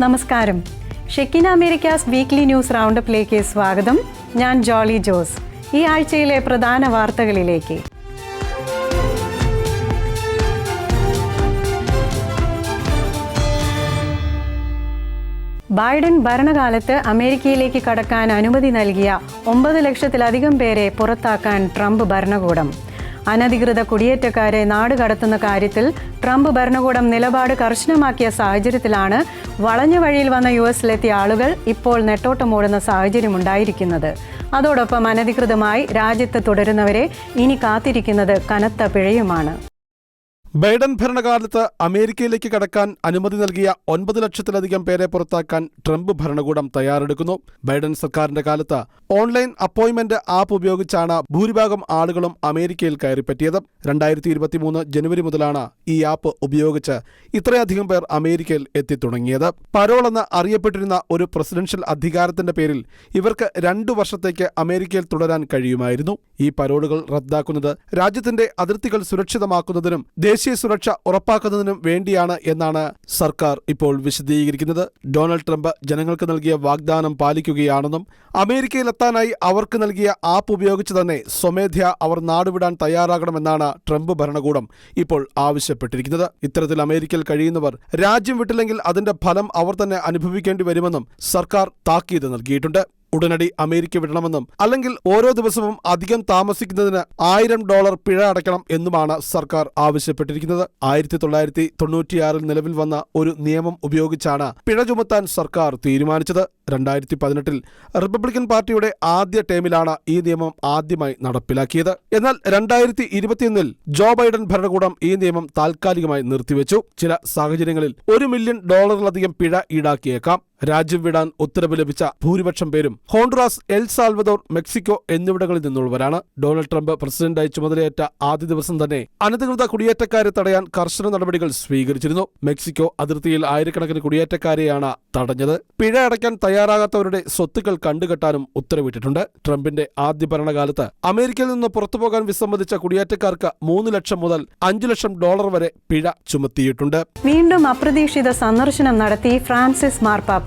നമസ്കാരം. Shekinah Americas weekly news റൗണ്ടപ്പിലേക്ക് സ്വാഗതം. ഞാൻ ജോളി ജോസ്. ഈ ആഴ്ചയിലെ പ്രധാന വാർത്തകളിലേക്ക്. ബൈഡൻ ഭരണകാലത്ത് അമേരിക്കയിലേക്ക് കടക്കാൻ അനുമതി നൽകിയ 9 ലക്ഷത്തിലധികം പേരെ പുറത്താക്കാൻ ട്രംപ് ഭരണകൂടം. അനധികൃത കുടിയേറ്റക്കാരെ നാടുകടത്തുന്ന കാര്യത്തിൽ ട്രംപ് ഭരണകൂടം നിലപാട് കർശനമാക്കിയ സാഹചര്യത്തിലാണ് വളഞ്ഞ വഴിയിൽ വന്ന യുഎസിലെത്തിയ ആളുകൾ ഇപ്പോൾ നെട്ടോട്ടമോടുന്ന സാഹചര്യമുണ്ടായിരിക്കുന്നത്. അതോടൊപ്പം അനധികൃതമായി രാജ്യത്ത് തുടരുന്നവരെ ഇനി കാത്തിരിക്കുന്നത് കനത്ത പിഴയുമാണ്. ബൈഡൻ ഭരണകാലത്ത് അമേരിക്കയിലേക്ക് കടക്കാൻ അനുമതി നൽകിയ 9 ലക്ഷത്തിലധികം പേരെ പുറത്താക്കാൻ ട്രംപ് ഭരണകൂടം തയ്യാറെടുക്കുന്നു. ബൈഡൻ സർക്കാരിന്റെ കാലത്ത് ഓൺലൈൻ അപ്പോയിന്റ്മെന്റ് ആപ്പ് ഉപയോഗിച്ചാണ് ഭൂരിഭാഗം ആളുകളും അമേരിക്കയിൽ കയറിപ്പറ്റിയത്. 2023 ജനുവരി മുതലാണ് ഈ ആപ്പ് ഉപയോഗിച്ച് ഇത്രയധികം പേർ അമേരിക്കയിൽ എത്തിത്തുടങ്ങിയത്. പരോൾ എന്ന് അറിയപ്പെട്ടിരുന്ന ഒരു പ്രസിഡൻഷ്യൽ അധികാരത്തിന്റെ പേരിൽ ഇവർക്ക് 2 വർഷത്തേക്ക് അമേരിക്കയിൽ തുടരാൻ കഴിയുമായിരുന്നു. ഈ പരോളുകൾ റദ്ദാക്കുന്നത് രാജ്യത്തിന്റെ അതിർത്തികൾ സുരക്ഷിതമാക്കുന്നതിനും ദേശീയ സുരക്ഷ ഉറപ്പാക്കുന്നതിനും വേണ്ടിയാണ് എന്നാണ് സർക്കാർ ഇപ്പോൾ വിശദീകരിക്കുന്നത്. ഡൊണാൾഡ് ട്രംപ് ജനങ്ങൾക്ക് നൽകിയ വാഗ്ദാനം പാലിക്കുകയാണെന്നും അമേരിക്കയിലെത്താനായി അവർക്ക് നൽകിയ ആപ്പ് ഉപയോഗിച്ച് തന്നെ സ്വമേധ്യാ അവർ നാടുവിടാൻ തയ്യാറാകണമെന്നാണ് ട്രംപ് ഭരണകൂടം ഇപ്പോൾ ആവശ്യപ്പെട്ടിരിക്കുന്നത്. ഇത്തരത്തിൽ അമേരിക്കയിൽ കഴിയുന്നവർ രാജ്യം വിട്ടില്ലെങ്കിൽ അതിന്റെ ഫലം അവർ തന്നെ അനുഭവിക്കേണ്ടി വരുമെന്നും സർക്കാർ താക്കീത് നൽകിയിട്ടുണ്ട്. ഉടനടി അമേരിക്ക വിടണമെന്നും അല്ലെങ്കിൽ ഓരോ ദിവസവും അധികം താമസിക്കുന്നതിന് $1000 പിഴ അടയ്ക്കണം എന്നുമാണ് സർക്കാർ ആവശ്യപ്പെട്ടിരിക്കുന്നത്. 1996 നിലവിൽ വന്ന ഒരു നിയമം ഉപയോഗിച്ചാണ് പിഴ ചുമത്താൻ സർക്കാർ തീരുമാനിച്ചത്. 2018 റിപ്പബ്ലിക്കൻ പാർട്ടിയുടെ ആദ്യ ടേമിലാണ് ഈ നിയമം ആദ്യമായി നടപ്പിലാക്കിയത്. എന്നാൽ 2021 ജോ ബൈഡൻ ഭരണകൂടം ഈ നിയമം താൽക്കാലികമായി നിർത്തിവെച്ചു. ചില സാഹചര്യങ്ങളിൽ $1 മില്യൺ പിഴ ഈടാക്കിയേക്കാം. രാജ്യം വിടാൻ ഉത്തരവ് ലഭിച്ച ഭൂരിപക്ഷം പേരും ഹോണ്ടുറാസ്, എൽ സാൽവദോർ, മെക്സിക്കോ എന്നിവിടങ്ങളിൽ നിന്നുള്ളവരാണ്. ഡൊണാൾഡ് ട്രംപ് പ്രസിഡന്റായി ചുമതലയേറ്റ ആദ്യ ദിവസം തന്നെ അനധികൃത കുടിയേറ്റക്കാരെ തടയാൻ കർശന നടപടികൾ സ്വീകരിച്ചിരുന്നു. മെക്സിക്കോ അതിർത്തിയിൽ ആയിരക്കണക്കിന് കുടിയേറ്റക്കാരെയാണ് തടഞ്ഞത്. പിഴ അടയ്ക്കാൻ തയ്യാറാകാത്തവരുടെ സ്വത്തുക്കൾ കണ്ടുകെട്ടാനും ഉത്തരവിട്ടിട്ടുണ്ട്. ട്രംപിന്റെ ആദ്യ ഭരണകാലത്ത് അമേരിക്കയിൽ നിന്ന് പുറത്തുപോകാൻ വിസമ്മതിച്ച കുടിയേറ്റക്കാർക്ക് $3 ലക്ഷം മുതൽ $5 ലക്ഷം വരെ പിഴ ചുമത്തിയിട്ടുണ്ട്. വീണ്ടും അപ്രതീക്ഷിത സന്ദർശനം നടത്തി ഫ്രാൻസിസ് മാർപ്പാപ്പ.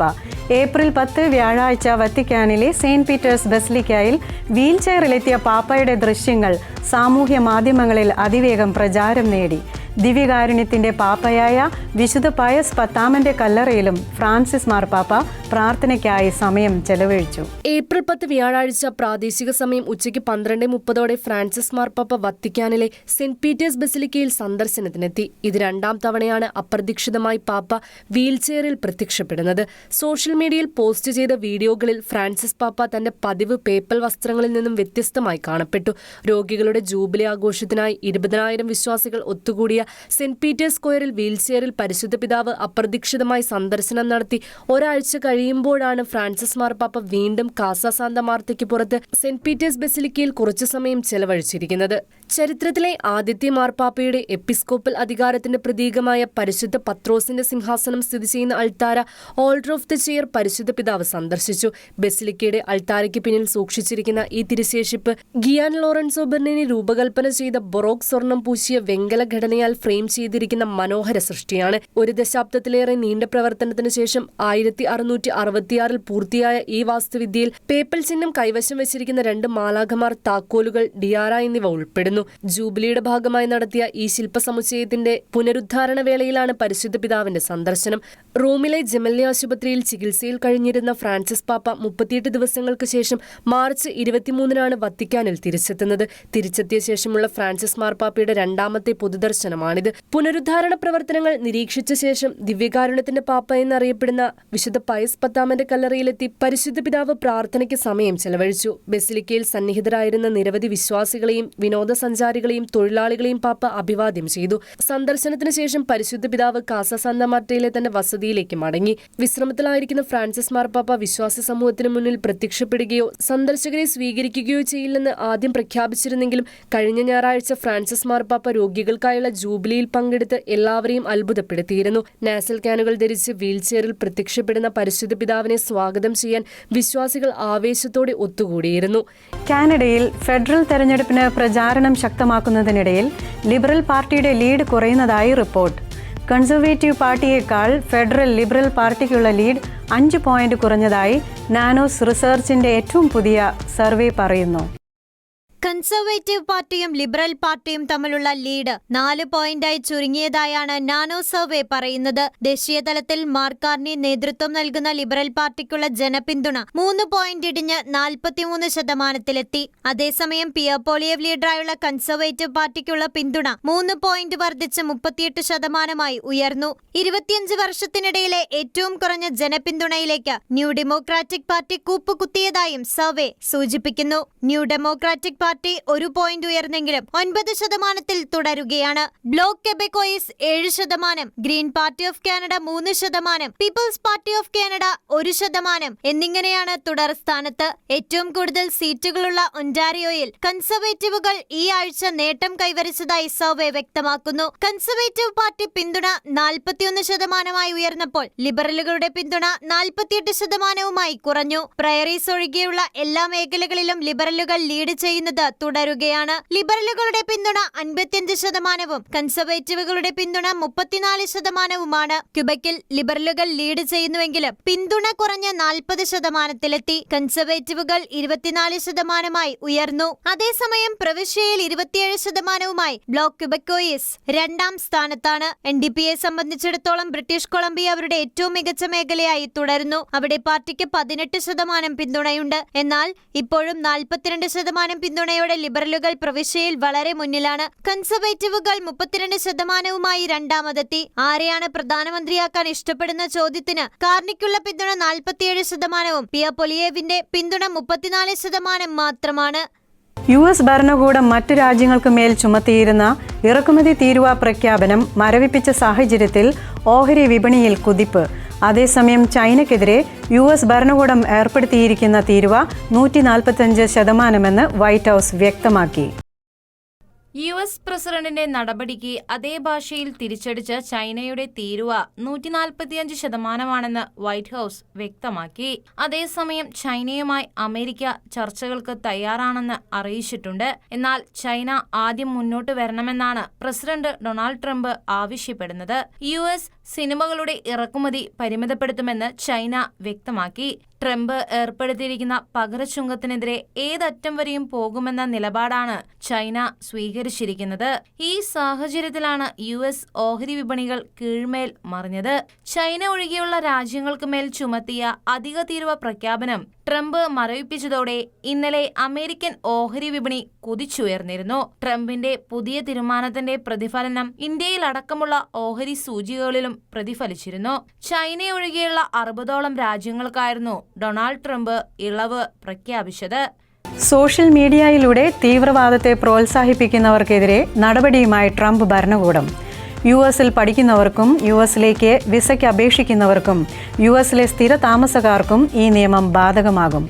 ഏപ്രിൽ 10 വ്യാഴാഴ്ച വത്തിക്കാനിലെ സെയിന്റ് പീറ്റേഴ്സ് ബസിലിക്കയിൽ വീൽചെയറിലെത്തിയ പാപ്പയുടെ ദൃശ്യങ്ങൾ സാമൂഹ്യ മാധ്യമങ്ങളിൽ അതിവേഗം പ്രചാരം നേടി. ദിവ്യകാരുണ്യത്തിന്റെ പാപ്പയായ വിശുദ്ധ പയസ് 10 കല്ലറയിലും ഫ്രാൻസിസ് മാർപ്പാപ്പ പ്രാർത്ഥനയ്ക്കായി സമയം ചെലവഴിച്ചു. ഏപ്രിൽ 10 വ്യാഴാഴ്ച പ്രാദേശിക സമയം ഉച്ചയ്ക്ക് 12:30 ഫ്രാൻസിസ് മാർപ്പാപ്പ വത്തിക്കാനിലെ സെന്റ് പീറ്റേഴ്സ് ബസിലിക്കയിൽ സന്ദർശനത്തിനെത്തി. ഇത് 2ാം തവണയാണ് അപ്രതീക്ഷിതമായി പാപ്പ വീൽചെയറിൽ പ്രത്യക്ഷപ്പെടുന്നത്. സോഷ്യൽ മീഡിയയിൽ പോസ്റ്റ് ചെയ്ത വീഡിയോകളിൽ ഫ്രാൻസിസ് പാപ്പ തന്റെ പതിവ് പേപ്പൽ വസ്ത്രങ്ങളിൽ നിന്നും വ്യത്യസ്തമായി കാണപ്പെട്ടു. രോഗികളുടെ ജൂബിലി ആഘോഷത്തിനായി 20,000 വിശ്വാസികൾ ഒത്തുകൂടിയ സെന്റ് പീറ്റേഴ്സ് സ്ക്വയറിൽ വീൽചെയറിൽ പരിശുദ്ധ പിതാവ് അപ്രതീക്ഷിതമായി സന്ദർശനം നടത്തി ഒരാഴ്ച കഴിയുമ്പോഴാണ് ഫ്രാൻസിസ് മാർപ്പാപ്പ വീണ്ടും കാസ സാന്ത മാർത്തയ്ക്ക് പുറത്ത് സെന്റ് പീറ്റേഴ്സ് ബസിലിക്കയിൽ കുറച്ചു സമയം ചെലവഴിച്ചിരിക്കുന്നത്. ചരിത്രത്തിലെ ആദ്യത്തെ മാർപ്പാപ്പയുടെ എപ്പിസ്കോപ്പൽ അധികാരത്തിന്റെ പ്രതീകമായ പരിശുദ്ധ പത്രോസിന്റെ സിംഹാസനം സ്ഥിതി ചെയ്യുന്ന അൾത്താര ഓൾഡർ ഓഫ് ദ ചെയർ പരിശുദ്ധ പിതാവ് സന്ദർശിച്ചു. ബസിലിക്കയുടെ അൾത്താരയ്ക്ക് പിന്നിൽ സൂക്ഷിച്ചിരിക്കുന്ന ഈ തിരുശേഷിപ്പ് ഗിയാൻ ലോറൻസോ ബെർണിനി രൂപകൽപ്പന ചെയ്ത ബൊറോക്ക് സ്വർണം പൂശിയ വെങ്കല ഘടനയാൽ ഫ്രെയിം ചെയ്തിരിക്കുന്ന മനോഹര സൃഷ്ടിയാണ്. 1 ദശാബ്ദത്തിലേറെ നീണ്ട പ്രവർത്തനത്തിനു ശേഷം 1666 പൂർത്തിയായ ഈ വാസ്തുവിദ്യയിൽ പേപ്പൽ ചിഹ്നം കൈവശം വെച്ചിരിക്കുന്ന 2 മാലാഖമാർ, താക്കോലുകൾ, ഡിയാറ എന്നിവ ഉൾപ്പെടുന്നു. ജൂബിലിയുടെ ഭാഗമായി നടത്തിയ ഈ ശില്പ സമുച്ചയത്തിന്റെ പുനരുദ്ധാരണ വേളയിലാണ് പരിശുദ്ധ പിതാവിന്റെ സന്ദർശനം. റോമിലെ ജെമല്ലി ആശുപത്രിയിൽ ചികിത്സയിൽ കഴിഞ്ഞിരുന്ന ഫ്രാൻസിസ് പാപ്പ 38 ദിവസങ്ങൾക്ക് ശേഷം മാർച്ച് 23 വത്തിക്കാനിൽ തിരിച്ചെത്തുന്നത്. തിരിച്ചെത്തിയ ശേഷമുള്ള ഫ്രാൻസിസ് മാർപ്പാപ്പയുടെ 2ാമത്തെ പൊതുദർശനമാണിത്. പുനരുദ്ധാരണ പ്രവർത്തനങ്ങൾ നിരീക്ഷിച്ച ശേഷം ദിവ്യകാരുണ്യത്തിന്റെ പാപ്പ എന്നറിയപ്പെടുന്ന വിശുദ്ധ പയസ് 10 കല്ലറയിലെത്തി പരിശുദ്ധ പിതാവ് പ്രാർത്ഥനയ്ക്ക് സമയം ചെലവഴിച്ചു. ബസിലിക്കയിൽ സന്നിഹിതരായിരുന്ന നിരവധി വിശ്വാസികളെയും വിനോദസഞ്ചാരികളെയും തൊഴിലാളികളെയും പാപ്പ അഭിവാദ്യം ചെയ്തു. സന്ദർശനത്തിന് ശേഷം പരിശുദ്ധ പിതാവ് കാസ സാന്ത മാർത്തയിലെ തന്റെ വസതിയിലേക്ക് മടങ്ങി. വിശ്രമത്തിലായിരിക്കുന്ന ഫ്രാൻസിസ് മാർപ്പാപ്പ വിശ്വാസി സമൂഹത്തിന് മുന്നിൽ പ്രത്യക്ഷപ്പെടുകയോ സന്ദർശകരെ സ്വീകരിക്കുകയോ ചെയ്യില്ലെന്ന് ആദ്യം പ്രഖ്യാപിച്ചിരുന്നെങ്കിലും കഴിഞ്ഞ ഞായറാഴ്ച ഫ്രാൻസിസ് മാർപ്പാപ്പ രോഗികൾക്കായുള്ള ജൂബിലിയിൽ പങ്കെടുത്ത് എല്ലാവരെയും അത്ഭുതപ്പെടുത്തിയിരുന്നു. നാസൽ ക്യാനുകൾ ധരിച്ച് വീൽചെയറിൽ പ്രത്യക്ഷപ്പെടുന്ന പരിശുദ്ധ പിതാവിനെ സ്വാഗതം ചെയ്യാൻ വിശ്വാസികൾ ആവേശത്തോടെ ഒത്തുകൂടിയിരുന്നു. കാനഡയിൽ ഫെഡറൽ തെരഞ്ഞെടുപ്പിന് പ്രചാരണം ശക്തമാക്കുന്നതിനിടയിൽ ലിബറൽ പാർട്ടിയുടെ ലീഡ് കുറയുന്നതായി റിപ്പോർട്ട്. കൺസർവേറ്റീവ് പാർട്ടിയേക്കാൾ ഫെഡറൽ ലിബറൽ പാർട്ടിക്കുള്ള ലീഡ് 5 പോയിന്റ് കുറഞ്ഞതായി നാനോസ് റിസർച്ചിന്റെ ഏറ്റവും പുതിയ സർവേ പറയുന്നു. കൺസർവേറ്റീവ് പാർട്ടിയും ലിബറൽ പാർട്ടിയും തമ്മിലുള്ള ലീഡ് 4 പോയിന്റായി ചുരുങ്ങിയതായാണ് നാനോ സർവേ പറയുന്നത്. ദേശീയ തലത്തിൽ മാർക്ക് കാർണി നേതൃത്വം നൽകുന്ന ലിബറൽ പാർട്ടിക്കുള്ള ജനപിന്തുണ 3 പോയിന്റ് ഇടിഞ്ഞ് 43%-ലെത്തി. അതേസമയം പിയർ പോളിയേവ് ലീഡറായുള്ള കൺസർവേറ്റീവ് പാർട്ടിക്കുള്ള പിന്തുണ 3 പോയിന്റ് വർദ്ധിച്ച് 38%-ആയി ഉയർന്നു. 25 വർഷത്തിനിടയിലെ ഏറ്റവും കുറഞ്ഞ ജനപിന്തുണയിലേക്ക് ന്യൂ ഡെമോക്രാറ്റിക് പാർട്ടി കൂപ്പുകുത്തിയതായും സർവേ സൂചിപ്പിക്കുന്നു. ന്യൂ ഡെമോക്രാറ്റിക് പാർട്ടി 1 പോയിന്റ് ഉയർന്നെങ്കിലും 9%-ൽ തുടരുകയാണ്. Bloc Quebecois 7%, Green Party of Canada 3%, People's Party of Canada 1% എന്നിങ്ങനെയാണ് തുടർ സ്ഥാനത്ത്. ഏറ്റവും കൂടുതൽ സീറ്റുകളുള്ള ഒന്റാരിയോയിൽ കൺസർവേറ്റീവുകൾ ഈ ആഴ്ച നേട്ടം കൈവരിച്ചതായി സർവേ വ്യക്തമാക്കുന്നു. കൺസർവേറ്റീവ് പാർട്ടി പിന്തുണ 41%-ആയി ഉയർന്നപ്പോൾ ലിബറലുകളുടെ പിന്തുണ 48%-മായി കുറഞ്ഞു. പ്രയറീസ് ഒഴികെയുള്ള എല്ലാ മേഖലകളിലും ലിബറലുകൾ ലീഡ് ചെയ്യുന്നത് തുടരുകയാണ്. ലിബറലുകളുടെ പിന്തുണ 55%-ഉം കൺസർവേറ്റീവുകളുടെ പിന്തുണ 34%-ഉമാണ്. ക്യൂബക്കിൽ ലിബറലുകൾ ലീഡ് ചെയ്യുന്നുവെങ്കിലും പിന്തുണ കുറഞ്ഞ് 40%-ലെത്തി. കൺസർവേറ്റീവുകൾ 24%-ആയി ഉയർന്നു. അതേസമയം പ്രവിശ്യയിൽ 27%-ഉമായി ബ്ലോക്ക് ക്വെബെക്കോയിസ് 2ാം സ്ഥാനത്താണ്. NDPയെ സംബന്ധിച്ചിടത്തോളം ബ്രിട്ടീഷ് കൊളംബിയ അവരുടെ ഏറ്റവും മികച്ച മേഖലയായി തുടരുന്നു. അവിടെ പാർട്ടിക്ക് 18% പിന്തുണയുണ്ട്. എന്നാൽ ഇപ്പോഴും 42% പിന്തുണയോടെ ലിബറലുകൾ പ്രവിശ്യയിൽ വളരെ മുന്നിലാണ്. കൺസർവേറ്റീവുകൾ 32%-ഉമായി 2ാമതെത്തി. ആരെയാണ് പ്രധാനമന്ത്രിയാക്കാൻ ഇഷ്ടപ്പെടുന്ന ചോദ്യത്തിന് കാർണിക്കുള്ള പിന്തുണ 47%-ഉം പിയർ പോളിയേവിന്റെ പിന്തുണ 34% മാത്രമാണ്. US ഭരണകൂടം മറ്റു രാജ്യങ്ങൾക്ക് മേൽ ചുമത്തിയിരുന്ന ഇറക്കുമതി തീരുവ പ്രഖ്യാപനം മരവിപ്പിച്ച സാഹചര്യത്തിൽ ഓഹരി വിപണിയിൽ കുതിപ്പ്. അതേസമയം ചൈനയ്ക്കെതിരെ US ഭരണകൂടം ഏർപ്പെടുത്തിയിരിക്കുന്ന തീരുവ 145% വൈറ്റ് ഹൗസ് വ്യക്തമാക്കി. US പ്രസിഡന്റിന്റെ നടപടിക്ക് അതേ ഭാഷയിൽ തിരിച്ചടിച്ച് ചൈനയുടെ തീരുവ 145%-ആണെന്ന് വൈറ്റ് ഹൗസ് വ്യക്തമാക്കി. അതേസമയം ചൈനയുമായി അമേരിക്ക ചർച്ചകൾക്ക് തയ്യാറാണെന്ന് അറിയിച്ചിട്ടുണ്ട്. എന്നാൽ ചൈന ആദ്യം മുന്നോട്ട് വരണമെന്നാണ് പ്രസിഡന്റ് ഡൊണാൾഡ് ട്രംപ് ആവശ്യപ്പെടുന്നത്. US സിനിമകളുടെ ഇറക്കുമതി പരിമിതപ്പെടുത്തുമെന്ന് ചൈന വ്യക്തമാക്കി. ട്രംപ് ഏർപ്പെടുത്തിയിരിക്കുന്ന പകരച്ചുങ്കത്തിനെതിരെ ഏതറ്റം വരെയും പോകുമെന്ന നിലപാടാണ് ചൈന സ്വീകരിച്ചിരിക്കുന്നത്. ഈ സാഹചര്യത്തിലാണ് US ഓഹരി വിപണികൾ കീഴ്മേൽ മറിഞ്ഞത്. ചൈന ഒഴികെയുള്ള രാജ്യങ്ങൾക്ക് മേൽ ചുമത്തിയ അധിക തീരുവ പ്രഖ്യാപനം ട്രംപ് മരവിപ്പിച്ചതോടെ ഇന്നലെ അമേരിക്കൻ ഓഹരി വിപണി കുതിച്ചുയർന്നിരുന്നു. ട്രംപിന്റെ പുതിയ തീരുമാനത്തിന്റെ പ്രതിഫലനം ഇന്ത്യയിലടക്കമുള്ള ഓഹരി സൂചികകളിലും പ്രതിഫലിച്ചിരുന്നു. ചൈന ഒഴികെയുള്ള 60ഓളം രാജ്യങ്ങൾക്കായിരുന്നു ഡൊണാൾഡ് ട്രംപ് ഇളവ് പ്രഖ്യാപിച്ചത്. സോഷ്യൽ മീഡിയയിലൂടെ തീവ്രവാദത്തെ പ്രോത്സാഹിപ്പിക്കുന്നവർക്കെതിരെ നടപടിയുമായി ട്രംപ് ഭരണകൂടം. US-ൽ പഠിക്കുന്നവർക്കും US-ലേക്ക് വിസയ്ക്ക് അപേക്ഷിക്കുന്നവർക്കും US-ലെ സ്ഥിര താമസക്കാർക്കും ഈ നിയമം ബാധകമാകും.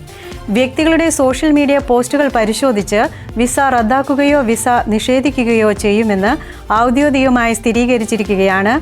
വ്യക്തികളുടെ സോഷ്യൽ മീഡിയ പോസ്റ്റുകൾ പരിശോധിച്ച് വിസ റദ്ദാക്കുകയോ വിസ നിഷേധിക്കുകയോ ചെയ്യുമെന്ന് ഔദ്യോഗികമായി സ്ഥിരീകരിച്ചിരിക്കുകയാണ്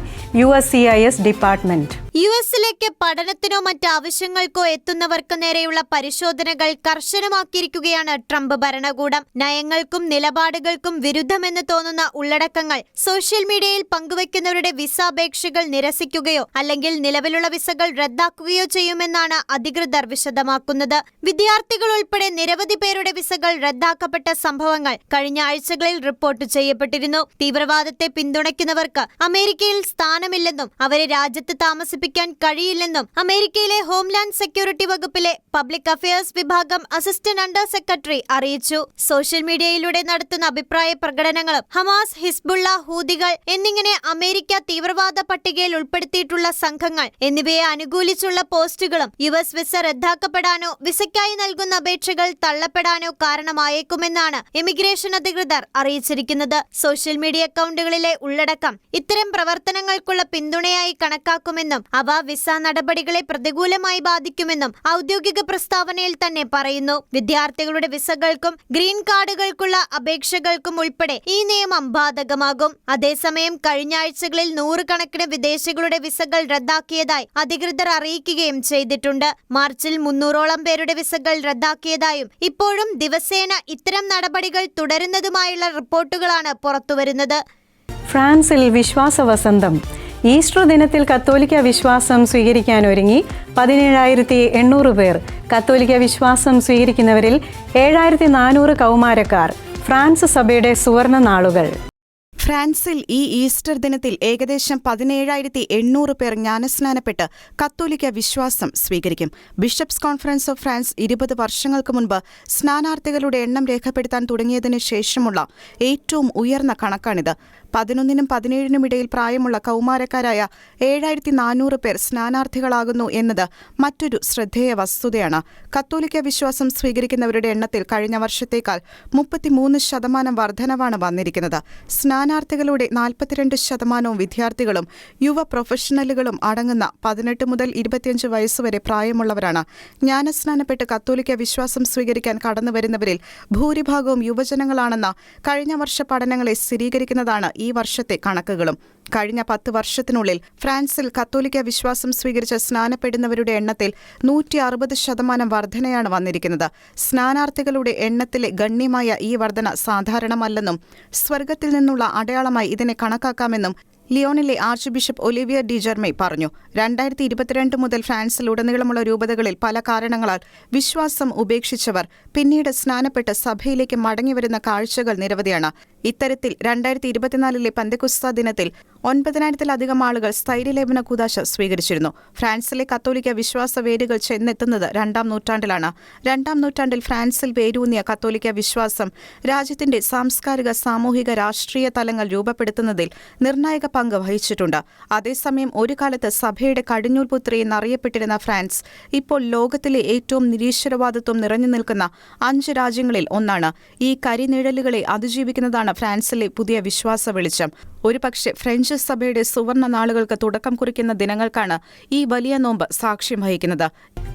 USCIS ഡിപ്പാർട്ട്മെന്റ്. US-ലേക്ക് പഠനത്തിനോ മറ്റാവശ്യങ്ങൾക്കോ എത്തുന്നവർക്ക് നേരെയുള്ള പരിശോധനകൾ കർശനമാക്കിയിരിക്കുകയാണ് ട്രംപ് ഭരണകൂടം. നയങ്ങൾക്കും നിലപാടുകൾക്കും വിരുദ്ധമെന്ന് തോന്നുന്ന ഉള്ളടക്കങ്ങൾ സോഷ്യൽ മീഡിയയിൽ പങ്കുവയ്ക്കുന്നവരുടെ വിസ അപേക്ഷകൾ നിരസിക്കുകയോ അല്ലെങ്കിൽ നിലവിലുള്ള വിസകൾ റദ്ദാക്കുകയോ ചെയ്യുമെന്നാണ് അധികൃതർ വിശദമാക്കുന്നത്. വിദ്യാർത്ഥികൾ ഉൾപ്പെടെ നിരവധി പേരുടെ വിസകൾ റദ്ദാക്കപ്പെട്ട സംഭവങ്ങൾ കഴിഞ്ഞ ആഴ്ചകളിൽ റിപ്പോർട്ട് ചെയ്യപ്പെട്ടിരുന്നു. തീവ്രവാദത്തെ പിന്തുണയ്ക്കുന്നവർക്ക് അമേരിക്കയിൽ സ്ഥാനമില്ലെന്നും അവരെ രാജ്യത്ത് താമസിപ്പിക്കാൻ കഴിയില്ലെന്നും അമേരിക്കയിലെ ഹോംലാൻഡ് സെക്യൂരിറ്റി വകുപ്പിലെ പബ്ലിക് അഫയേഴ്സ് വിഭാഗം അസിസ്റ്റന്റ് അണ്ടർ സെക്രട്ടറി അറിയിച്ചു. സോഷ്യൽ മീഡിയയിലൂടെ നടത്തുന്ന അഭിപ്രായ പ്രകടനങ്ങളും ഹമാസ്, ഹിസ്ബുള്ള, ഹൂതികൾ എന്നിങ്ങനെ അമേരിക്ക തീവ്രവാദ പട്ടികയിൽ ഉൾപ്പെടുത്തിയിട്ടുള്ള സംഘങ്ങൾ എന്നിവയെ അനുകൂലിച്ചുള്ള പോസ്റ്റുകളും US വിസ റദ്ദാക്കപ്പെടാനോ വിസയ്ക്കായി നൽകുന്ന അപേക്ഷകൾ തള്ളപ്പെടാനോ കാരണമായേക്കുമെന്നാണ് ഇമിഗ്രേഷൻ അധികൃതർ അറിയിച്ചിരിക്കുന്നത്. സോഷ്യൽ മീഡിയ അക്കൗണ്ടുകളിലെ ഉള്ളടക്കം ഇത്തരം പ്രവർത്തനങ്ങൾക്കുള്ള പിന്തുണയായി കണക്കാക്കുമെന്നും അവ വിസ നടപടികളെ പ്രതികൂലമായി ബാധിക്കുമെന്നും ഔദ്യോഗിക പ്രസ്താവനയിൽ തന്നെ പറയുന്നു. വിദ്യാർത്ഥികളുടെ വിസകൾക്കും ഗ്രീൻ കാർഡുകൾക്കുള്ള അപേക്ഷകൾക്കും ഉൾപ്പെടെ ഈ നിയമം ബാധകമാകും. അതേസമയം കഴിഞ്ഞ ആഴ്ചകളിൽ 100 കണക്കിന് വിദേശികളുടെ വിസകൾ റദ്ദാക്കിയതായി അധികൃതർ അറിയിക്കുകയും ചെയ്തിട്ടുണ്ട്. മാർച്ചിൽ 300ഓളം പേരുടെ വിസകൾ റദ്ദാക്കിയതായും ഇപ്പോഴും ദിവസേന ഇത്തരം നടപടികൾ തുടരുന്നതുമായുള്ള റിപ്പോർട്ടുകളാണ് പുറത്തുവരുന്നത്. ഫ്രാൻസിൽ വിശ്വാസവസന്തം. ഈസ്റ്റർ ദിനത്തിൽ കത്തോലിക്ക വിശ്വാസം സ്വീകരിക്കാൻ ഒരുങ്ങി 17,800 പേർ. കത്തോലിക്ക വിശ്വാസം സ്വീകരിക്കുന്നവരിൽ 7,400 കൗമാരക്കാർ. ഫ്രാൻസ് സഭയുടെ സുവർണ നാളുകൾ. ഫ്രാൻസിൽ ഈ ഈസ്റ്റർ ദിനത്തിൽ ഏകദേശം 17,800 പേർ ജ്ഞാനസ്നാനപ്പെട്ട് കത്തോലിക്ക വിശ്വാസം സ്വീകരിക്കും. ബിഷപ്സ് കോൺഫറൻസ് ഓഫ് ഫ്രാൻസ് 20 വർഷങ്ങൾക്ക് മുൻപ് സ്നാനാർത്ഥികളുടെ എണ്ണം രേഖപ്പെടുത്താൻ തുടങ്ങിയതിനു ശേഷമുള്ള ഏറ്റവും ഉയർന്ന കണക്കാണിത്. 11നും 17നും ഇടയിൽ പ്രായമുള്ള കൗമാരക്കാരായ 7,400 പേർ സ്നാനാർത്ഥികളാകുന്നു എന്നത് മറ്റൊരു ശ്രദ്ധേയ വസ്തുതയാണ്. കത്തോലിക്ക വിശ്വാസം സ്വീകരിക്കുന്നവരുടെ എണ്ണത്തിൽ കഴിഞ്ഞ വർഷത്തേക്കാൾ 33% വർധനവാണ് വന്നിരിക്കുന്നത്. സ്നാനാർത്ഥികളുടെ 42% വിദ്യാർത്ഥികളും യുവ പ്രൊഫഷണലുകളും അടങ്ങുന്ന 18 മുതൽ 25 വയസ്സുവരെ പ്രായമുള്ളവരാണ്. ജ്ഞാനസ്നാനപ്പെട്ട് കത്തോലിക്ക വിശ്വാസം സ്വീകരിക്കാൻ കടന്നുവരുന്നവരിൽ ഭൂരിഭാഗവും യുവജനങ്ങളാണെന്ന കഴിഞ്ഞ വർഷ പഠനങ്ങളെ സ്ഥിരീകരിക്കുന്നതാണ് ഈ വർഷത്തെ കണക്കുകളും. കഴിഞ്ഞ 10 വർഷത്തിനുള്ളിൽ ഫ്രാൻസിൽ കത്തോലിക്ക വിശ്വാസം സ്വീകരിച്ച് സ്നാനപ്പെടുന്നവരുടെ എണ്ണത്തിൽ 160% വർധനയാണ് വന്നിരിക്കുന്നത്. സ്നാനാർത്ഥികളുടെ എണ്ണത്തിലെ ഗണ്യമായ ഈ വർധന സാധാരണമല്ലെന്നും സ്വർഗത്തിൽ നിന്നുള്ള അടയാളമായി ഇതിനെ കണക്കാക്കാമെന്നും ലിയോണിലെ ആർച്ച് ബിഷപ്പ് ഒലിവിയർ ഡി ജെർമെ പറഞ്ഞു. 2022 മുതൽ ഫ്രാൻസിലുടനീളമുള്ള രൂപതകളിൽ പല കാരണങ്ങളാൽ വിശ്വാസം ഉപേക്ഷിച്ചവർ പിന്നീട് സ്നാനപ്പെട്ട് സഭയിലേക്ക് മടങ്ങിവരുന്ന കാഴ്ചകൾ നിരവധിയാണ്. ഇത്തരത്തിൽ 2024 പെന്തക്കോസ്ത ദിനത്തിൽ 9,000-ലധികം ആളുകൾ സ്ഥൈര്യലേപന കൂദാശ സ്വീകരിച്ചിരുന്നു. ഫ്രാൻസിലെ കത്തോലിക്ക വിശ്വാസ വേരുകൾ ചെന്നെത്തുന്നത് 2-ാം നൂറ്റാണ്ടിലാണ്. 2-ാം നൂറ്റാണ്ടിൽ ഫ്രാൻസിൽ വേരൂന്നിയ കത്തോലിക്ക വിശ്വാസം രാജ്യത്തിന്റെ സാംസ്കാരിക, സാമൂഹിക, രാഷ്ട്രീയ തലങ്ങൾ രൂപപ്പെടുത്തുന്നതിൽ നിർണായക പങ്ക് വഹിച്ചിട്ടുണ്ട്. അതേസമയം ഒരു കാലത്ത് സഭയുടെ കടിഞ്ഞൂൽ പുത്രി എന്നറിയപ്പെട്ടിരുന്ന ഫ്രാൻസ് ഇപ്പോൾ ലോകത്തിലെ ഏറ്റവും നിരീശ്വരവാദത്വം നിറഞ്ഞു നിൽക്കുന്ന 5 രാജ്യങ്ങളിൽ ഒന്നാണ്. ഈ കരിനിഴലുകളെ അതിജീവിക്കുന്നതാണ് ഫ്രാൻസിലെ പുതിയ വിശ്വാസ വെളിച്ചം. ഒരുപക്ഷെ ഫ്രഞ്ച് സഭയുടെ സുവർണ നാളുകൾക്ക് തുടക്കം കുറിക്കുന്ന ദിനങ്ങൾക്കാണ് ഈ വലിയ നോമ്പ് സാക്ഷ്യം വഹിക്കുന്നത്.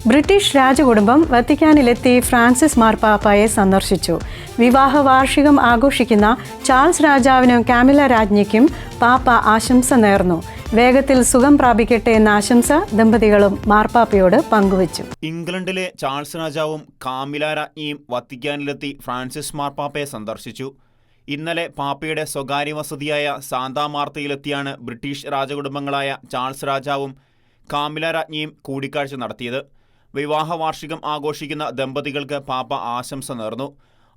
ബ്രിട്ടീഷ് രാജകുടുംബം വത്തിക്കാനിലെത്തി ഫ്രാൻസിസ് മാർപ്പാപ്പയെ സന്ദർശിച്ചു. വിവാഹ വാർഷികം ആഘോഷിക്കുന്ന ചാൾസ് രാജാവിനും കാമില രാജ്ഞിക്കും പാപ്പ ആശംസ നേർന്നു. വേഗത്തിൽ സുഖം പ്രാപിക്കട്ടെ എന്ന ആശംസ ദമ്പതികളും മാർപ്പാപ്പയോട് പങ്കുവച്ചു. ഇംഗ്ലണ്ടിലെ ചാൾസ് രാജാവും കാമില രാജ്ഞിയും വത്തിക്കാനിലെത്തി ഫ്രാൻസിസ് മാർപ്പാപ്പയെ സന്ദർശിച്ചു. ഇന്നലെ പാപ്പയുടെ സ്വകാര്യ വസതിയായ സാന്താ മാർത്തയിലെത്തിയാണ് ബ്രിട്ടീഷ് രാജകുടുംബങ്ങളായ ചാൾസ് രാജാവും കാമില രാജ്ഞിയും കൂടിക്കാഴ്ച നടത്തിയത്. വിവാഹ വാർഷികം ആഘോഷിക്കുന്ന ദമ്പതികൾക്ക് പാപ്പ ആശംസ നേർന്നു.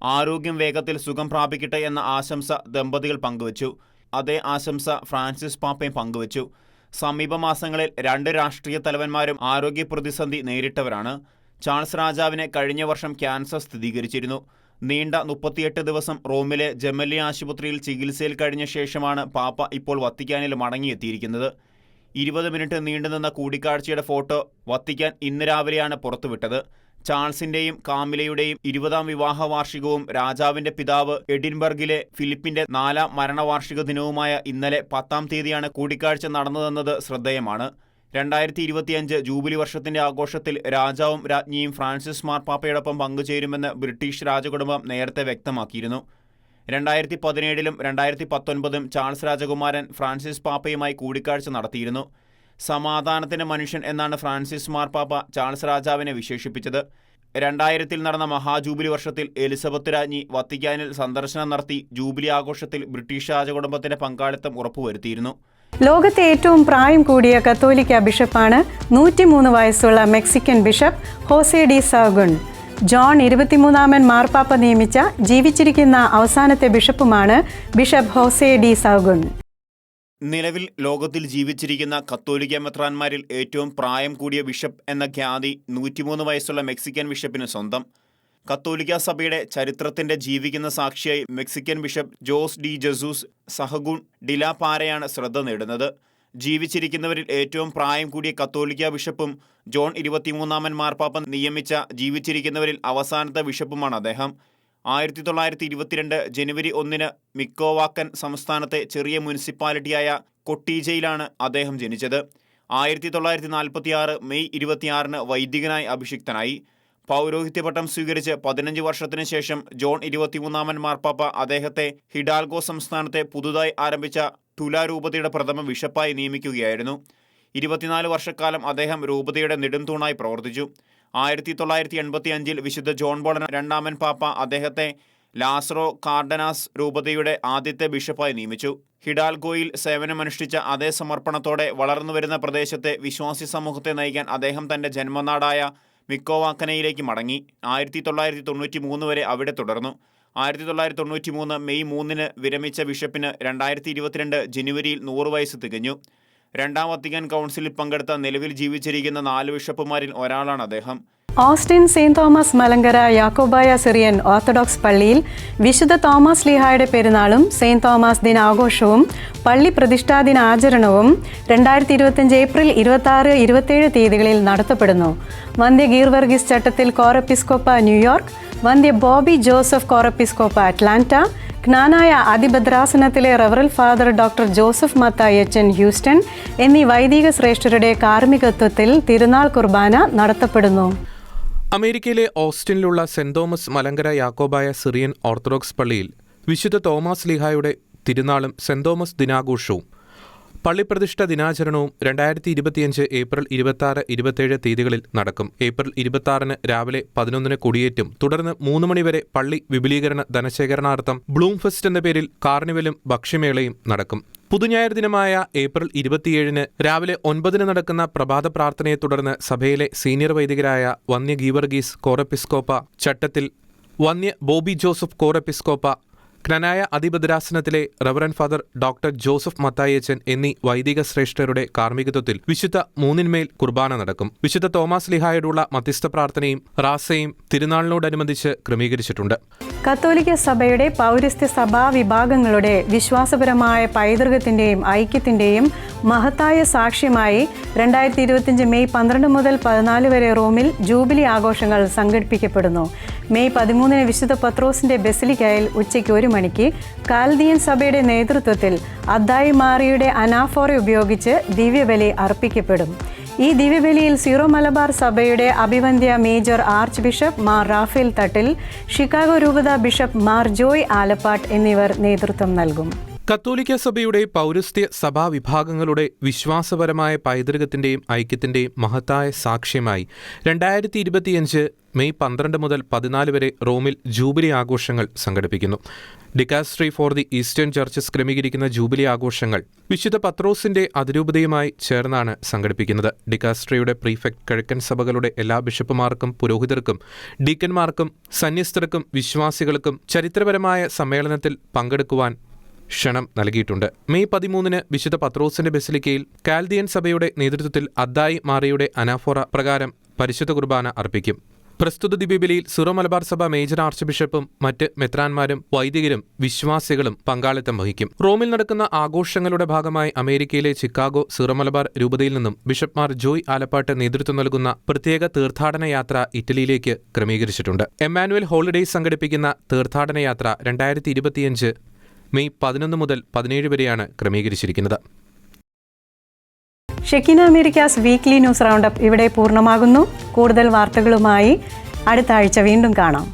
ആരോഗ്യം വേഗത്തിൽ സുഖം പ്രാപിക്കട്ടെ എന്ന ആശംസ ദമ്പതികൾ പങ്കുവച്ചു. അതേ ആശംസ ഫ്രാൻസിസ് പാപ്പയും പങ്കുവച്ചു. സമീപ മാസങ്ങളിൽ 2 രാഷ്ട്രീയ തലവന്മാരും ആരോഗ്യ പ്രതിസന്ധി നേരിട്ടവരാണ്. ചാൾസ് രാജാവിന് കഴിഞ്ഞ വർഷം ക്യാൻസർ സ്ഥിരീകരിച്ചിരുന്നു. നീണ്ട 38 ദിവസം റോമിലെ ജെമല്ലി ആശുപത്രിയിൽ ചികിത്സയിൽ കഴിഞ്ഞ ശേഷമാണ് പാപ്പ ഇപ്പോൾ വത്തിക്കാനിൽ മടങ്ങിയെത്തിയിരിക്കുന്നത്. 20 മിനിറ്റ് നീണ്ടുനിന്ന കൂടിക്കാഴ്ചയുടെ ഫോട്ടോ വത്തിക്കാൻ ഇന്ന് രാവിലെയാണ് പുറത്തുവിട്ടത്. ചാൾസിന്റെയും കാമിലയുടെയും 20ാം വിവാഹ വാർഷികവും രാജാവിന്റെ പിതാവ് എഡിൻബർഗിലെ ഫിലിപ്പിന്റെ 4ാം മരണവാർഷിക ദിനവുമായ ഇന്നലെ 10ാം തീയതിയാണ് കൂടിക്കാഴ്ച നടന്നതെന്നത് ശ്രദ്ധേയമാണ്. 2025 ജൂബിലി വർഷത്തിന്റെ ആഘോഷത്തിൽ രാജാവും രാജ്ഞിയും ഫ്രാൻസിസ് മാർപ്പാപ്പയോടൊപ്പം പങ്കുചേരുമെന്ന് ബ്രിട്ടീഷ് രാജകുടുംബം നേരത്തെ വ്യക്തമാക്കിയിരുന്നു. 2017-ലും 2019-ഉം ചാൾസ് രാജകുമാരൻ ഫ്രാൻസിസ് പാപ്പയുമായി കൂടിക്കാഴ്ച നടത്തിയിരുന്നു. സമാധാനത്തിന്റെ മനുഷ്യൻ എന്നാണ് ഫ്രാൻസിസ് മാർപ്പാപ്പ ചാൾസ് രാജാവിനെ വിശേഷിപ്പിച്ചത്. 2000-ൽ നടന്ന മഹാജൂബിലി വർഷത്തിൽ എലിസബത്ത് രാജ്ഞി വത്തിക്കാനിൽ സന്ദർശനം നടത്തി ജൂബിലി ആഘോഷത്തിൽ ബ്രിട്ടീഷ് രാജകുടുംബത്തിന്റെ പങ്കാളിത്തം ഉറപ്പുവരുത്തിയിരുന്നു. ലോകത്തെ ഏറ്റവും പ്രായം കൂടിയ കത്തോലിക്ക ബിഷപ്പാണ് 103 വയസ്സുള്ള Mexican bishop Jose de Sahagun. John 23-ാമൻ മാർപ്പാപ്പ നിയമിച്ച ജീവിച്ചിരിക്കുന്ന അവസാനത്തെ ബിഷപ്പുമാണ് ബിഷപ്പ് ഹോസെ ഡി സൗഗുൺ. നിലവിൽ ലോകത്തിൽ ജീവിച്ചിരിക്കുന്ന കത്തോലിക്ക മെത്രാന്മാരിൽ ഏറ്റവും പ്രായം കൂടിയ ബിഷപ്പ് എന്ന ഖ്യാതി 103 വയസ്സുള്ള മെക്സിക്കൻ ബിഷപ്പിന് സ്വന്തം. കത്തോലിക്ക സഭയുടെ ചരിത്രത്തിന്റെ ജീവിക്കുന്ന സാക്ഷിയായി Mexican bishop Jose D Jesus സഹഗുൺ Dela പാരയാണ് ശ്രദ്ധ നേടുന്നത്. ജീവിച്ചിരിക്കുന്നവരിൽ ഏറ്റവും പ്രായം കൂടിയ കത്തോലിക്ക ബിഷപ്പും ജോൺ 23-ാമൻ മാർപ്പാപ്പ നിയമിച്ച ജീവിച്ചിരിക്കുന്നവരിൽ അവസാനത്തെ ബിഷപ്പുമാണ് അദ്ദേഹം. 1922 ജനുവരി 1-ന് മിക്കോവാക്കൻ സംസ്ഥാനത്തെ ചെറിയ മുനിസിപ്പാലിറ്റിയായ കൊട്ടീജയിലാണ് അദ്ദേഹം ജനിച്ചത്. 1946 മെയ് 26-ന് വൈദികനായി അഭിഷിക്തനായി. പൗരോഹിത്യപട്ടം സ്വീകരിച്ച് 15 വർഷത്തിന് ശേഷം ജോൺ 23-ാമൻ മാർപ്പാപ്പ അദ്ദേഹത്തെ ഹിഡാൽഗോ സംസ്ഥാനത്തെ പുതുതായി ആരംഭിച്ച തുല രൂപതയുടെ പ്രഥമ ബിഷപ്പായി നിയമിക്കുകയായിരുന്നു. 24 വർഷക്കാലം അദ്ദേഹം രൂപതയുടെ നെടുംതൂണായി പ്രവർത്തിച്ചു. 1985-ൽ വിശുദ്ധ ജോൺ ബോൾ 2-ാമൻ പാപ്പ അദ്ദേഹത്തെ ലാസറോ കാർഡനാസ് രൂപതയുടെ ആദ്യത്തെ ബിഷപ്പായി നിയമിച്ചു. ഹിഡാൽഗോയിൽ സേവനമനുഷ്ഠിച്ച അതേ സമർപ്പണത്തോടെ വളർന്നുവരുന്ന പ്രദേശത്തെ വിശ്വാസി സമൂഹത്തെ നയിക്കാൻ അദ്ദേഹം തന്റെ ജന്മനാടായ മിക്കോവാക്കനയിലേക്ക് മടങ്ങി. 1993 വരെ അവിടെ തുടർന്നു. 1993 മെയ് 3 വിരമിച്ച ബിഷപ്പിന് 2022 ജനുവരിയിൽ 100 വയസ്സ് തികഞ്ഞു. രണ്ടാം വത്തിക്കാൻ കൗൺസിലിൽ പങ്കെടുത്ത നിലവിൽ ജീവിച്ചിരിക്കുന്ന 4 ബിഷപ്പുമാരിൽ ഒരാളാണ് അദ്ദേഹം. Austin Saint Thomas Malankara Yakobaya Syrian Orthodox പള്ളിയിൽ വിശുദ്ധ തോമസ് ലീഹായുടെ പെരുന്നാളും സെയിന്റ് തോമസ് ദിനാഘോഷവും പള്ളി പ്രതിഷ്ഠാദിന ആചരണവും 2025 ഏപ്രിൽ 26, 27 തീയതികളിൽ നടത്തപ്പെടുന്നു. വന്ധ്യ ഗീർവർഗീസ് ചട്ടത്തിൽ കോറെപ്പിസ്കോപ്പ ന്യൂയോർക്ക്, വന്ധ്യ ബോബി ജോസഫ് കോറെപ്പിസ്കോപ്പ അറ്റ്ലാന്റ, ജ്ഞാനായ അതിഭദ്രാസനത്തിലെ റവറൽ father doctor Joseph Mathayachan Houston എന്നീ വൈദിക ശ്രേഷ്ഠരുടെ കാർമ്മികത്വത്തിൽ തിരുനാൾ കുർബാന നടത്തപ്പെടുന്നു. അമേരിക്കയിലെ ഓസ്റ്റിനിലുള്ള Saint Thomas Malankara Yakobaya Syrian Orthodox പള്ളിയിൽ വിശുദ്ധ തോമസ് ലീഹായുടെ തിരുനാളും സെന്റ് തോമസ് ദിനാഘോഷവും പള്ളിപ്രതിഷ്ഠ ദിനാചരണവും 2025 ഏപ്രിൽ 26, 27 തീയതികളിൽ നടക്കും. ഏപ്രിൽ 26 രാവിലെ 11 കൊടിയേറ്റും. തുടർന്ന് 3 മണിവരെ പള്ളി വിപുലീകരണ ധനശേഖരണാർത്ഥം ബ്ലൂം ഫെസ്റ്റ് എന്ന പേരിൽ കാർണിവലും ഭക്ഷ്യമേളയും നടക്കും. പുതുഞായർ ദിനമായ ഏപ്രിൽ 27 രാവിലെ 9 നടക്കുന്ന പ്രഭാത പ്രാർത്ഥനയെ തുടർന്ന് സഭയിലെ senior വൈദികരായ വന്ധ്യ Geevarghese Corepiscopa ചട്ടത്തിൽ, വന്ധ്യ Bobby Joseph Corepiscopa, ജ്ഞാനായ അതിഭദ്രാസനത്തിലെ റവറൻ ഫാദർ ഡോക്ടർ ജോസഫ് മത്തായച്ചൻ എന്നീ വൈദിക ശ്രേഷ്ഠരുടെ കാർമ്മികത്വത്തിൽ വിശുദ്ധ 3 കുർബാന നടക്കും. വിശുദ്ധ തോമസ് ലീഹായോടുള്ള മധ്യസ്ഥ പ്രാർത്ഥനയും റാസയും തിരുനാളിനോടനുബന്ധിച്ച് ക്രമീകരിച്ചിട്ടുണ്ട്. കത്തോലിക്ക സഭയുടെ പൗരസ്ത്യ സഭാ വിഭാഗങ്ങളുടെ വിശ്വാസപരമായ പൈതൃകത്തിന്റെയും ഐക്യത്തിന്റെയും മഹത്തായ സാക്ഷ്യമായി 2025 മെയ് 12 മുതൽ 14 വരെ റോമിൽ ജൂബിലി ആഘോഷങ്ങൾ സംഘടിപ്പിക്കപ്പെടുന്നു. മെയ് 13 വിശുദ്ധ പത്രോസിന്റെ ബെസിലിക്കയിൽ ഉച്ചയ്ക്ക് 1 മണിക്ക് കാൽദിയൻ സഭയുടെ നേതൃത്വത്തിൽ അദ്ദായി മാറിയുടെ അനാഫോറ ഉപയോഗിച്ച് ദിവ്യബലി അർപ്പിക്കപ്പെടും. ഈ ദിവ്യബലിയിൽ സീറോ മലബാർ സഭയുടെ അഭിവന്ദ്യ major archbishop Mar Raphael Thattil, Chicago രൂപത ബിഷപ്പ് മാർ ജോയ് ആലപ്പാട്ട് എന്നിവർ നേതൃത്വം നൽകും. കത്തോലിക്ക സഭയുടെ പൗരസ്ത്യ സഭാ വിഭാഗങ്ങളുടെ വിശ്വാസപരമായ പൈതൃകത്തിന്റെയും ഐക്യത്തിന്റെയും മഹത്തായ സാക്ഷ്യമായി 2025 മെയ് 12 മുതൽ 14 വരെ റോമിൽ ജൂബിലി ആഘോഷങ്ങൾ സംഘടിപ്പിക്കുന്നു. Dicastery for the Eastern Churches ക്രമീകരിക്കുന്ന ജൂബിലി ആഘോഷങ്ങൾ വിശുദ്ധ പത്രോസിന്റെ അതിരൂപതയുമായി ചേർന്നാണ് സംഘടിപ്പിക്കുന്നത്. ഡിക്കാസ്ട്രിയുടെ പ്രീഫെക്ട് കിഴക്കൻ സഭകളുടെ എല്ലാ ബിഷപ്പുമാർക്കും പുരോഹിതർക്കും ഡീക്കന്മാർക്കും സന്യസ്തർക്കും വിശ്വാസികൾക്കും ചരിത്രപരമായ സമ്മേളനത്തിൽ പങ്കെടുക്കുവാൻ ക്ഷണം നൽകിയിട്ടുണ്ട്. മെയ് 13 വിശുദ്ധ പത്രോസിന്റെ ബെസിലിക്കയിൽ കാൽദിയൻ സഭയുടെ നേതൃത്വത്തിൽ അദ്ദായി മാറിയുടെ അനാഫോറ പ്രകാരം പരിശുദ്ധ കുർബാന അർപ്പിക്കും. പ്രസ്തുത ദിവ്യബലിയിൽ സീറോ മലബാർ സഭ മേജർ ആർച്ച് ബിഷപ്പും മറ്റ് മെത്രാന്മാരും വൈദികരും വിശ്വാസികളും പങ്കാളിത്തം വഹിക്കും. റോമിൽ നടക്കുന്ന ആഘോഷങ്ങളുടെ ഭാഗമായി അമേരിക്കയിലെ ചിക്കാഗോ സീറോ മലബാർ രൂപതയിൽ നിന്നും ബിഷപ്പ് മാർ ജോയ് ആലപ്പാട്ട് നേതൃത്വം നൽകുന്ന പ്രത്യേക തീർത്ഥാടന യാത്ര ഇറ്റലിയിലേക്ക് ക്രമീകരിച്ചിട്ടുണ്ട്. എമ്മാനുവൽ ഹോളിഡേയ്സ് സംഘടിപ്പിക്കുന്ന തീർത്ഥാടന യാത്ര 2025 മെയ് 11 മുതൽ 17 വരെയാണ് ക്രമീകരിച്ചിരിക്കുന്നത്. Shekinah Americas weekly news roundup ഇവിടെ പൂർണ്ണമാകുന്നു. കൂടുതൽ വാർത്തകളുമായി അടുത്ത ആഴ്ച വീണ്ടും കാണാം.